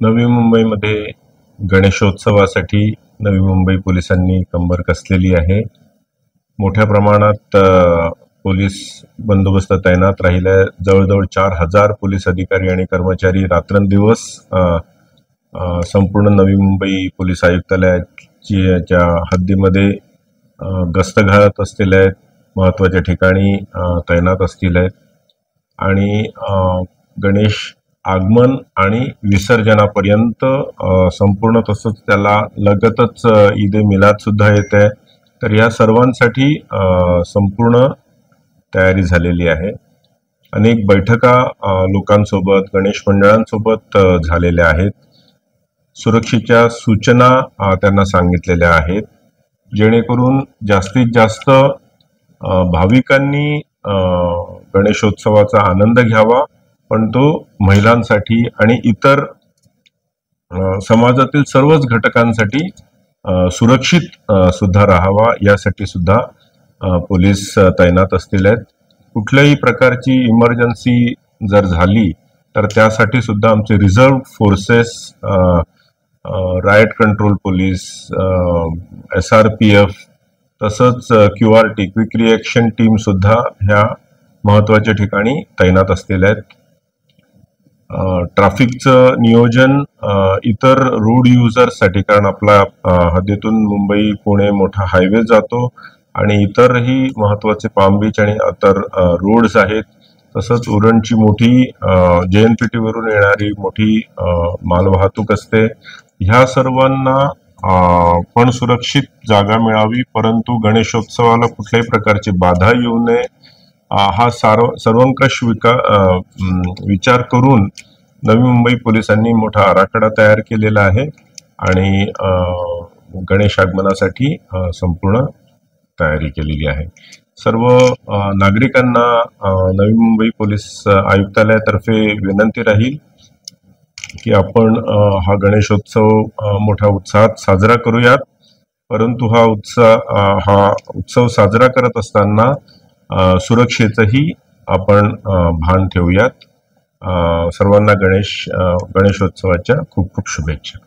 नवी मुंबईमध्ये गणेशोत्सवासाठी नवी मुंबई पोलिसांनी कंबर कसलेली आहे। मोठ्या प्रमाणात पोलीस बंदोबस्त तैनात राहिला। जवळजवळ 4000 पोलीस अधिकारी आणि कर्मचारी रात्रंदिवस संपूर्ण नवी मुंबई पोलीस आयुक्तालयाच्या हद्दीमध्ये गस्त घालत असतील आहेत, महत्त्वाच्या ठिकाणी तैनात असतील आहेत आणि गणेश आगमन आणि विसर्जनापर्यंत संपूर्ण, तसंच त्याला लगतच ईद ए मिलाद सुद्धा येते। तर या सर्वांसाठी संपूर्ण तयारी झालेली आहे। अनेक बैठका लोकांसोबत, गणेश मंडळांसोबत झालेल्या आहेत। सुरक्षेच्या सूचना त्यांना सांगितलेल्या आहेत, जेणेकरून जास्तीत जास्त भाविकांनी गणेशोत्सवाचा आनंद घ्यावा, पण तो महिलांसाठी आणि इतर समाजातील सर्वच घटकांसाठी सुरक्षित सुद्धा राहावा, यासाठी सुद्धा पोलीस तैनात असतील आहेत। कुठल्याही प्रकारची इमर्जन्सी जर झाली तर त्यासाठी सुद्धा आमचे reserve forces, riot control police, SRPF, तसंच QRT क्विक रिएक्शन टीम सुद्धा ह्या महत्त्वाच्या ठिकाणी तैनात असतील आहेत। ट्रॅफिकचं नियोजन इतर रोड युजर्ससाठी, कारण आपला हद्दीतून मुंबई पुणे मोठा हायवे जातो आणि इतरही महत्त्वाचे पाम बीच आणि इतर रोड्स आहेत, तसंच उरणची मोठी JNPT वरून येणारी मोठी मालवाहतूक असते। ह्या सर्वांना पण सुरक्षित जागा मिळावी, परंतु गणेशोत्सवाला कुठल्याही प्रकारची बाधा येऊ नये, हा सर्वंकष विचार करून नवी मुंबई पोलिसांनी मोठा आराखडा तयार केलेला आहे आणि गणेश आगमनासाठी संपूर्ण तयारी केलेली आहे। सर्व नागरिकांना नवी मुंबई पोलीस आयुक्तालयातर्फे विनंती राहील की आपण हा गणेशोत्सव मोठ्या उत्साहात साजरा करूयात, परंतु हा उत्सव साजरा करत असताना सुरक्षेचंही आपण भान ठेवूयात। सर्वांना गणेशोत्सवाच्या खूप खूप शुभेच्छा।